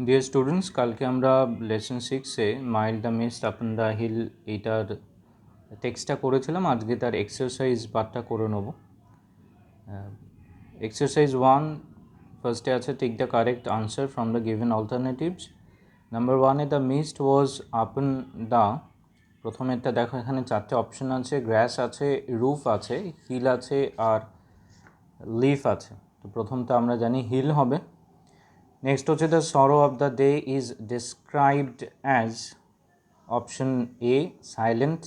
Deer students, কালকে আমরা lesson 6-এ mile the mist upon the hill এইটার টেক্সটটা করেছিলাম। আজকে তার এক্সারসাইজ পার্টটা করে নেব। এক্সারসাইজ 1 ফার্স্টে আছে take the correct answer from the given alternatives. Number 1-এ the mist was upon the, প্রথমেরটা দেখো এখানে 4টে অপশন আছে, গ্রাস আছে, রুফ আছে, হিল আছে আর লিফ আছে। তো প্রথমটা আমরা জানি হিল হবে। নেক্সট হচ্ছে the sorrow of the day is described as, option A silent.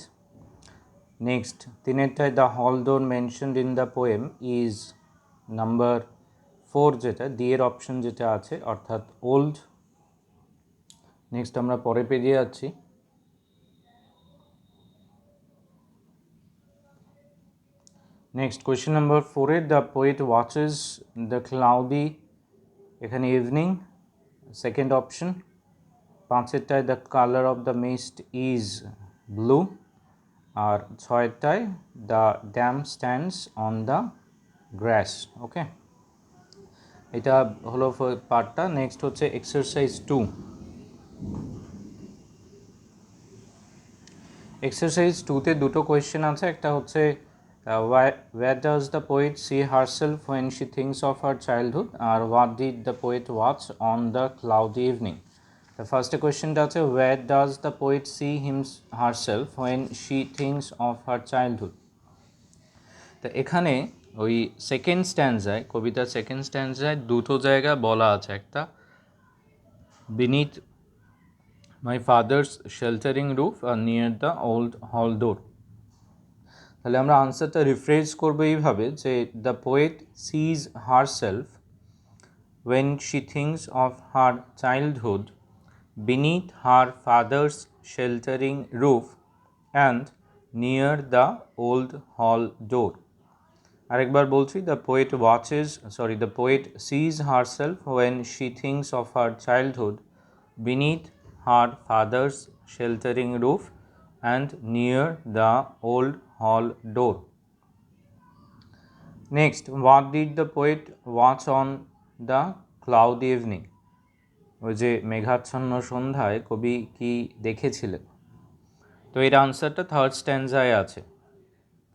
Next তিনেরটায় the hall door mentioned in the poem is number 4, যেটা ডি এর অপশন যেটা আছে অর্থাৎ ওল্ড। নেক্সট আমরা পরে পেজে যাচ্ছি। নেক্সট কোয়েশ্চেন নাম্বার 4-এ the poet watches the cloudy, এখানে ইভিনিং সেকেন্ড অপশন। 5-এরটায় the colour of the mist is blue, আর 6-এরটায় the damp stands on the grass. Okay, এটা হলো পার্টটা। নেক্সট হচ্ছে এক্সারসাইজ 2। এক্সারসাইজ 2-তে দুটো কোয়েশ্চেন আছে। একটা হচ্ছে where does the poet see herself when she thinks of her childhood, R what did the poet watch on the cloudy evening। The first কোয়েশ্চেনটা আছে where does the poet see herself when she thinks of her childhood। তো এখানে ওই second স্ট্যান্ডায়, কবিতার second স্ট্যান্ডায় দুটো জায়গা বলা আছে। একটা beneath my father's sheltering roof R near the old hall door। তাহলে আমরা আনসারটা রিফ্রেজ করবো এইভাবে যে the poet sees herself when she thinks of her childhood beneath her father's sheltering roof and near the old hall door। আরেকবার বলছি, the poet sees herself when she thinks of her childhood beneath her father's sheltering roof and near the old hall door। Next, what did the poet watch on the cloudy evening? ওই যে মেঘাচ্ছন্ন সন্ধ্যায় কবি কি দেখেছিলেন। তো এর আনসারটা থার্ড স্ট্যান্ডায় আছে।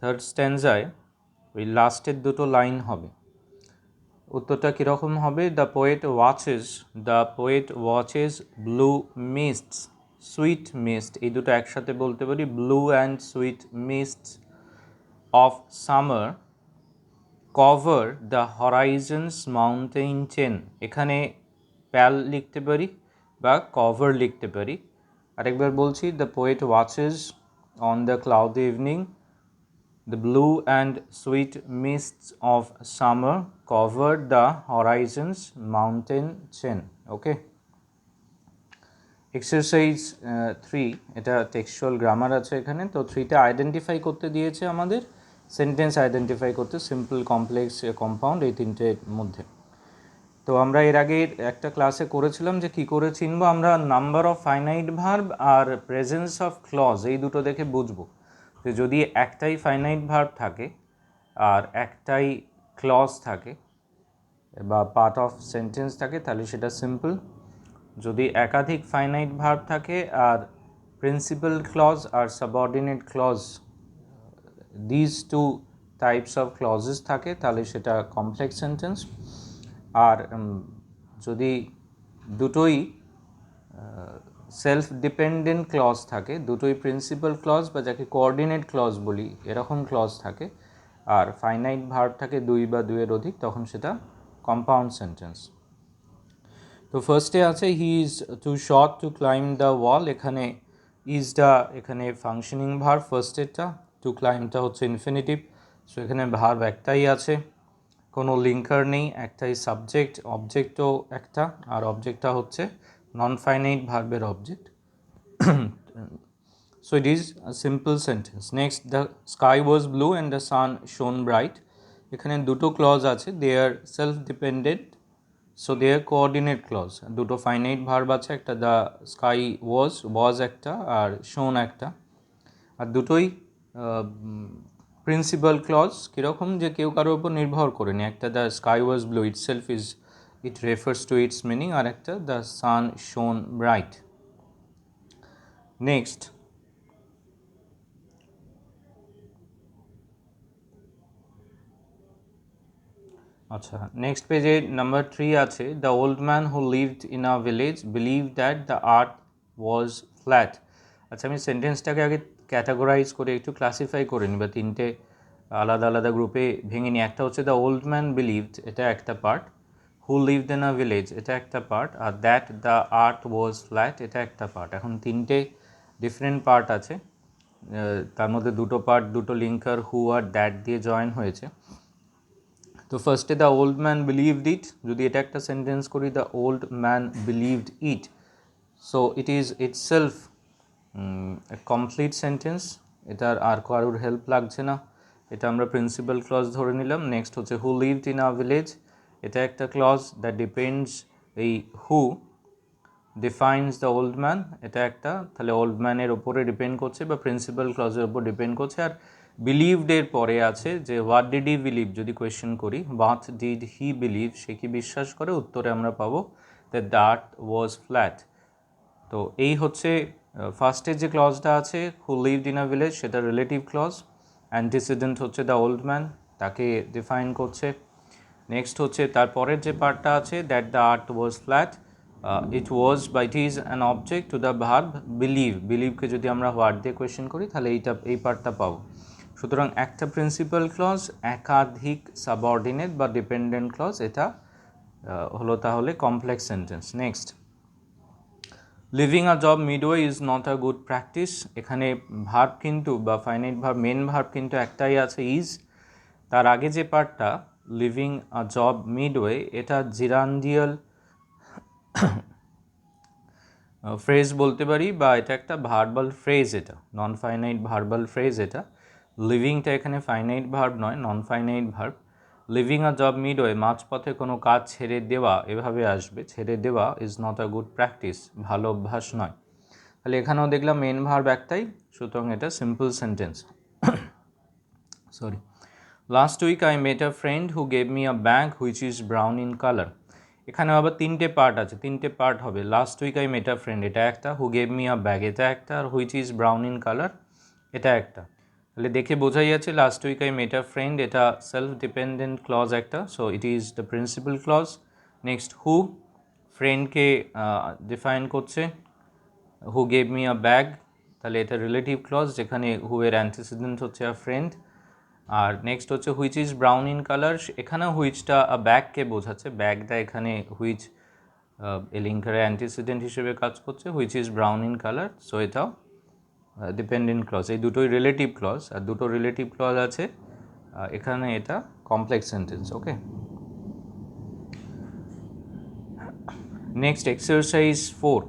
থার্ড স্ট্যান্ডায় ওই লাস্টের দুটো লাইন হবে। উত্তরটা কীরকম হবে, the poet watches blue mists, sweet mist, এই দুটো একসাথে বলতে পারি, blue and sweet mists of summer cover the horizons mountain chain. এখানে প্যাল লিখতে পারি বা কভার লিখতে পারি। আরেকবার বলছি, the poet watches on the cloudy evening the blue and sweet mists of summer covered the horizon's mountain chain. Okay, exercise 3, এটা textual grammar আছে এখানে। তো 3তে আইডেন্টিফাই করতে দিয়েছে আমাদের, সেন্টেন্স আইডেন্টিফাই করতে, সিম্পল, কমপ্লেক্স, কম্পাউন্ড, এই তিনটের মধ্যে। তো আমরা এর আগে একটা ক্লাসে করেছিলাম যে কি করে চিনবো আমরা নাম্বার অফ ফাইনাইট ভার্ব আর প্রেজেন্স অফ ক্লজ, এই দুটো দেখে বুঝবো যে যদি একটাই ফাইনাইট ভার্ব থাকে আর একটাই ক্লজ থাকে বা পার্ট অফ সেন্টেন্স থাকে তাহলে সেটা সিম্পল। যদি একাধিক ফাইনাইট ভার্ব থাকে আর প্রিন্সিপাল ক্লজ আর subordinate clause, this two types of clauses থাকে তাহলে সেটা কমপ্লেক্স সেন্টেন্স। আর যদি দুটোই সেলফ ডিপেন্ডেন্ট ক্লজ থাকে, দুটোই প্রিন্সিপাল ক্লজ বা যাকে কোঅর্ডিনেট ক্লজ বলি এরকম ক্লজ থাকে, আর ফাইনাইট ভার্ব থাকে 2 বা 2-এর অধিক, তখন সেটা কম্পাউন্ড সেন্টেন্স। তো ফার্স্টে আছে he is too short to climb the wall. এখানে ইজটা এখানে ফাংশনিং ভার্ব ফার্স্টেরটা, টু ক্লাইমটা হচ্ছে ইনফিনিটিভ। সো এখানে ভার্ব একটাই আছে, কোনো লিঙ্কার নেই, একটাই সাবজেক্ট, অবজেক্টও একটা, আর অবজেক্টটা হচ্ছে নন ফাইনাইট ভার্বের object. So it is a simple sentence. Next, the sky was blue and the sun shone bright. এখানে দুটো ক্লজ আছে, they are self dependent, so they are coordinate clause. দুটো finite verb আছে, একটা the sky was একটা আর shone একটা, আর দুটোই principal clause. কীরকম, যে কেউ কারোর উপর নির্ভর করেনি। একটা the sky was blue itself is it refers to its meaning, আর একটা the sun shone bright. Next, আচ্ছা নেক্সট পেজে নাম্বার 3 আছে the old man who lived in a village believe that the earth was flat. আচ্ছা আমি সেন্টেন্সটাকে আগে categorise করে একটু classify করে নিই বা তিনটে আলাদা আলাদা গ্রুপে ভেঙে নিই। একটা হচ্ছে দ্য ওল্ড ম্যান বিলিভড, এটা একটা part. Who lived in a village, এটা একটা পার্ট। আর that the earth was flat, এটা একটা পার্ট। এখন তিনটে ডিফারেন্ট পার্ট আছে, তার মধ্যে দুটো পার্ট দুটো লিঙ্কার হু আর দ্যাট দিয়ে জয়েন হয়েছে। তো ফার্স্টে দ্য ওল্ড ম্যান বিলিভড ইট, যদি এটা একটা সেন্টেন্স করি the old man believed it, so it is itself complete sentence, এটার আর কারোর হেল্প লাগছে না, এটা আমরা প্রিন্সিপাল ক্লজ ধরে নিলাম। নেক্সট হচ্ছে হু লিভড ইন আ ভিলেজ, এটা একটা ক্লজ দ্যাট ডিপেন্ডস, এই হু ডিফাইন্স দ্য ওল্ড ম্যান, এটা একটা, তাহলে ওল্ড ম্যানের ওপরে ডিপেন্ড করছে বা প্রিন্সিপাল ক্লজের ওপর ডিপেন্ড করছে। আর বিলিভড এর পরে আছে যে হোয়াট ডিড হি বিলিভ, যদি কোয়েশ্চেন করি হোয়াট ডিড হি বিলিভ, সে কি বিশ্বাস করে, উত্তরে আমরা পাবো that the earth was flat. তো এই হচ্ছে ফার্স্টের যে ক্লজটা আছে who lived in a village, সেটা রিলেটিভ ক্লজ, অ্যান্টিসিডেন্ট হচ্ছে দ্য ওল্ড ম্যান, তাকে ডিফাইন করছে। নেক্সট হচ্ছে তারপরের যে পার্টটা আছে that the earth was flat, it was বা it is an object to the verb believe, বিলিভকে যদি আমরা হোয়াট দিয়ে কোয়েশ্চেন করি তাহলে এই পার্টটা পাবো। সুতরাং একটা প্রিন্সিপাল ক্লজ, একাধিক সাবঅর্ডিনেট বা ডিপেন্ডেন্ট ক্লজ, এটা হলো তাহলে complex sentence. Next, living a job midway is not a good practice, এখানে ভার্ব কিন্তু বা ফাইনাইট ভার্ব মেন ভার্ব কিন্তু একটাই আছে ইজ, তার আগে যে পার্টটা লিভিং আ জব মিডওয়ে, এটা জিরান্ডিয়াল ফ্রেজ বলতে পারি বা এটা একটা ভার্বাল ফ্রেজ, এটা নন ফাইনাইট ভার্বাল ফ্রেজ। এটা লিভিংটা এখানে ফাইনাইট ভার্ব নয়, নন ফাইনাইট ভার্ব। লিভিং আ জব মিডওয়ে, মাঝপথে কোনো কাজ ছেড়ে দেওয়া, এভাবে আসবে, ছেড়ে দেওয়া is not a good practice, ভালো অভ্যাস নয়। তাহলে এখানেও দেখলাম মেন ভার্ব একটাই, সুতরাং এটা simple sentence. Sorry, last week I met a friend who gave me a bag which is brown in colour, এখানে আবার তিনটে পার্ট আছে, তিনটে পার্ট হবে। Last week I met a friend, এটা একটা, who gave me a bag, এটা একটা, আর which is brown in colour, এটা একটা। তাহলে দেখে বোঝাই যাচ্ছে last week I met a friend, এটা সেলফ ডিপেন্ডেন্ট ক্লজ একটা, so it is the principal clause. Next who, ফ্রেন্ডকে ডিফাইন করছে, who gave me a bag, তাহলে এটা রিলেটিভ ক্লজ যেখানে হু এর অ্যান্টিসিডেন্ট হচ্ছে আ ফ্রেন্ড। আর নেক্সট হচ্ছে which is brown in colour, এখানে হুইচটা ব্যাগকে বোঝাচ্ছে, ব্যাগটা এখানে হুইচ এলিঙ্কারের অ্যান্টিসিডেন্ট হিসেবে কাজ করছে, which is brown in colour, so এটাও ডিপেন্ডেন্ট ক্লজ। এই দুটোই রিলেটিভ ক্লজ, আর দুটো রিলেটিভ ক্লজ আছে এখানে, এটা কমপ্লেক্স সেন্টেন্স। ওকে, নেক্সট এক্সারসাইজ 4।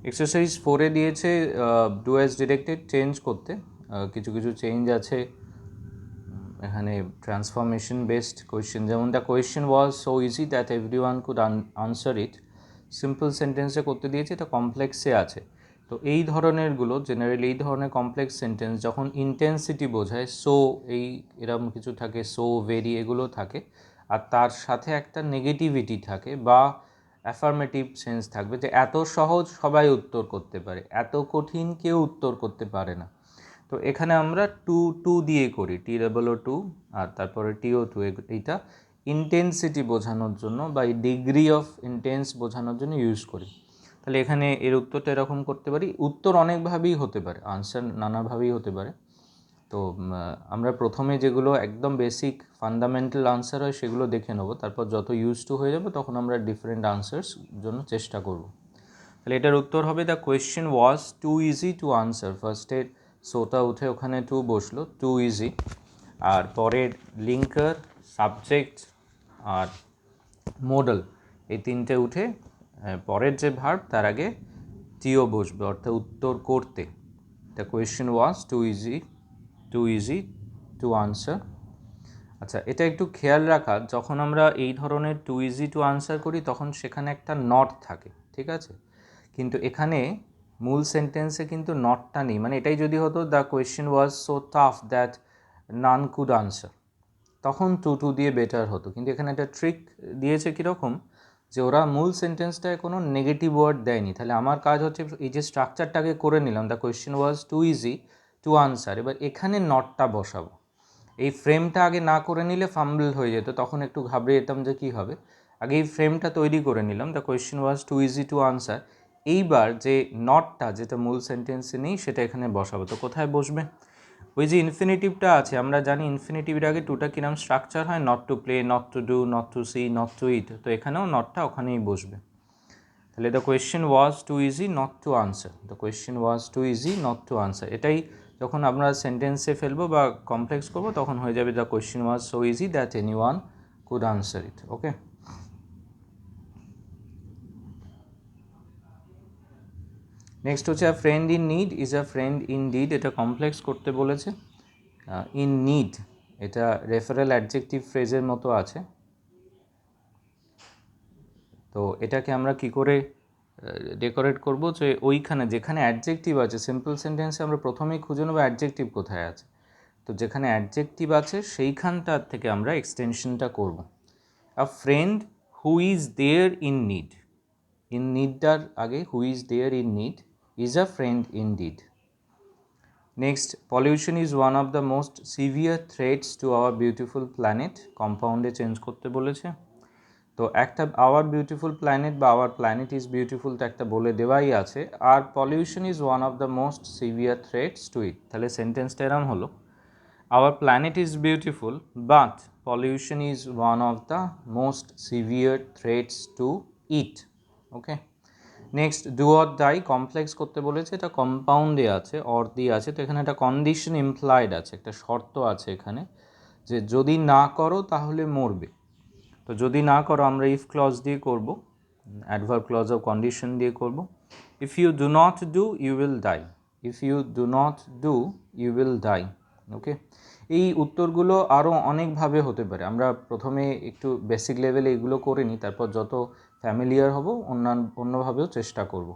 এক্সারসাইজ 4-এ দিয়েছে ডু অ্যাজ ডিরেক্টেড চেঞ্জ করতে, কিছু কিছু চেঞ্জ আছে এখানে, ট্রান্সফরমেশন বেসড কোয়েশ্চেন, যেমন the question was so easy that every one could answer it, simple সেন্টেন্সে করতে দিয়েছে, এটা কমপ্লেক্সে আছে। তো এই ধরনেরগুলো জেনারেলি, এই ধরনের কমপ্লেক্স সেন্টেন্স যখন ইন্টেন্সিটি বোঝায়, সো এই এরকম কিছু থাকে, সো ভেরি এগুলো থাকে, আর তার সাথে একটা নেগেটিভিটি থাকে বা অ্যাফার্মেটিভ সেন্স থাকবে, যে এত সহজ সবাই উত্তর করতে পারে, এত কঠিন কেউ উত্তর করতে পারে না। তো এখানে আমরা টু দিয়ে করি, T-O-2 আর তারপরে TO2, এইটা ইন্টেন্সিটি বোঝানোর জন্য বা এই ডিগ্রি অফ ইন্টেন্স বোঝানোর জন্য ইউজ করি। তাহলে এখানে এর উত্তরটা এরকম করতে পারি, উত্তর অনেকভাবেই হতে পারে, আনসার নানাভাবেই হতে পারে। তো আমরা প্রথমে যেগুলো একদম বেসিক ফান্ডামেন্টাল আনসার হয় সেগুলো দেখে নেবো, তারপর যত ইউজ টু হয়ে যাবে তখন আমরা ডিফারেন্ট আনসার্স জন্য চেষ্টা করব। তাহলে এটার উত্তর হবে the question was too easy to answer, ফার্স্টে সোটা উঠে ওখানে টু বসলো, টু ইজি, আর পরের লিঙ্কার, সাবজেক্ট আর মোডাল, এই তিনটে উঠে পরের যে ভার্ব তার আগে টিও বসবে, অর্থাৎ উত্তর করতে। The question was too easy to answer. আচ্ছা, এটা একটু খেয়াল রাখা, যখন আমরা এই ধরনের টু ইজি টু আনসার করি তখন সেখানে একটা নট থাকে, ঠিক আছে, কিন্তু এখানে মূল সেন্টেন্সে কিন্তু নটটা নেই। মানে এটাই যদি হতো the question was so tough that none could answer, তখন টু দিয়ে বেটার হতো, কিন্তু এখানে একটা ট্রিক দিয়েছে কীরকম, যে ওরা মূল সেন্টেন্সটায় কোনো নেগেটিভ ওয়ার্ড দেয়নি। তাহলে আমার কাজ হচ্ছে এই যে স্ট্রাকচারটাকে করে নিলাম, the question was too easy to answer, এবার এখানে নটটা বসাবো। এই ফ্রেমটা আগে না করে নিলে ফাম্বল হয়ে যেত, তখন একটু ঘাবড়ে যেতাম যে কী হবে। আগে এই ফ্রেমটা তৈরি করে নিলাম, the question was too easy to answer. এইবার যে নটটা যেটা মূল সেন্টেন্সে নেই সেটা এখানে বসাবো। তো কোথায় বসবে? ওই যে ইনফিনিটিভটা আছে, আমরা জানি ইনফিনিটিভের আগে টুটা কিরম স্ট্রাকচার হয়, not to play, not to do, not to see, not to eat. তো এখানেও নটটা ওখানেই বসবে। তাহলে the question was too easy not to answer, the question was too easy not to answer. এটাই যখন আমরা সেন্টেন্সে ফেলবো বা কমপ্লেক্স করবো তখন হয়ে যাবে the question was so easy that any one could answer it. Okay, next হচ্ছে a friend in need is a friend in deed. এটা কমপ্লেক্স করতে বলেছে। ইন নিড এটা রেফারেল অ্যাডজেক্টিভ ফ্রেজের মতো আছে। তো এটাকে আমরা কি করে ডেকোরেট করব, যে ওইখানে যেখানে অ্যাডজেক্টিভ আছে, সিম্পল সেন্টেন্সে আমরা প্রথমেই খুঁজে নেব অ্যাডজেক্টিভ কোথায় আছে। তো যেখানে অ্যাডজেক্টিভ আছে সেইখানটার থেকে আমরা এক্সটেনশনটা করব। A friend who is there in need, in নিডটার আগে who is there in need is a friend in deed. Next, pollution is one of the most severe threats to our beautiful planet. কম্পাউন্ডে change করতে বলেছে। তো একটা our beautiful planet বা our planet is beautiful তো একটা বলে দেওয়াই আছে, আর pollution is one of the most severe threats to it. তাহলে সেন্টেন্সটা এরম হলো, our planet is beautiful but pollution is one of the most severe threats to it. Okay, next, do or die complex করতে বলেছে। এটা কম্পাউন্ডে আছে, or দিয়ে আছে। তো এখানে একটা কন্ডিশন ইমপ্লয়েড আছে, একটা শর্ত আছে এখানে, যে যদি না করো তাহলে মরবে। তো যদি না করো আমরা ইফ ক্লজ দিয়ে করব, অ্যাডভার্ব ক্লজ অফ কন্ডিশন দিয়ে করব। If you do not do you will die, if you do not do you will die. Okay, এই উত্তরগুলো আরও অনেকভাবে হতে পারে। আমরা প্রথমে একটু বেসিক লেভেলে এগুলো করে নিই, তারপর যত ফ্যামিলিয়ার হব অন্যভাবেও চেষ্টা করব।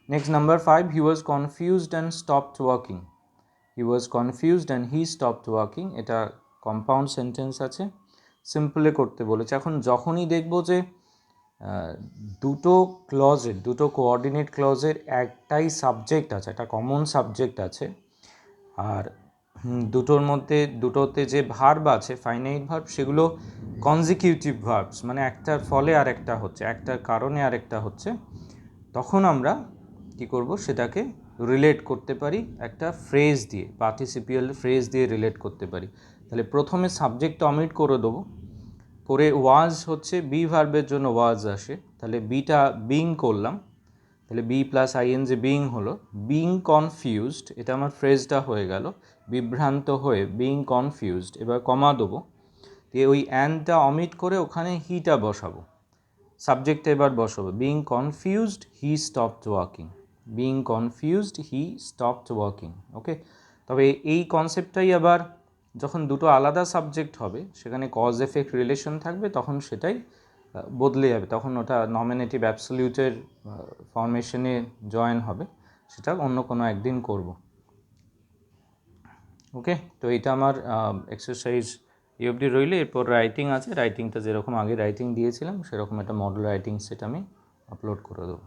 Next, number 5, he was confused and stopped working. He was confused and he stopped working. এটা কম্পাউন্ড সেন্টেন্স আছে, সিম্পলে করতে বলেছে। এখন যখনই দেখব যে দুটো কোঅর্ডিনেট ক্লজের একটাই সাবজেক্ট আছে, একটা কমন সাবজেক্ট আছে, আর দুটোতে যে ভার্ব আছে ফাইনাইট ভার্ব, সেগুলো কনজিকিউটিভ ভার্বস, মানে একটার ফলে আর একটা হচ্ছে, একটার কারণে আর একটা হচ্ছে, তখন আমরা কি করব, সেটাকে রিলেট করতে পারি একটা ফ্রেজ দিয়ে, পার্টিসিপিয়াল ফ্রেজ দিয়ে রিলেট করতে পারি। তাহলে প্রথমে সাবজেক্ট অমিট করে দেবো, করে ওয়াজ হচ্ছে বি ভার্বের জন্য ওয়াজ আসে, তাহলে বিটা বিং করলাম, তাহলে বি প্লাস আইএনজি বিং হলো। বিং কনফিউজড, এটা আমার ফ্রেজটা হয়ে গেল, বিভ্রান্ত হয়ে বিং কনফিউজড। এবার কমা দেবো, দিয়ে ওই অ্যান্ডটা অমিট করে ওখানে হিটা বসাবো, সাবজেক্টে এবার বসাবো, being confused he stopped working, being confused he stopped working. Okay, তবে এই কনসেপ্টটাই আবার যখন দুটো আলাদা সাবজেক্ট হবে, সেখানে কজ এফেক্ট রিলেশন থাকবে, তখন সেটাই বদলে যাবে, তখন ওটা নমিনেটিভ অ্যাবসলিউটের ফর্মেশনে জয়েন হবে, সেটা অন্য কোনো একদিন করব। ওকে, তো এটা আমার এক্সারসাইজ এই অবধি রইলে। এরপর রাইটিং আছে, রাইটিংটা যেরকম আগে রাইটিং দিয়েছিলাম সেরকম একটা মডেল রাইটিং সেট আমি আপলোড করে দেবো।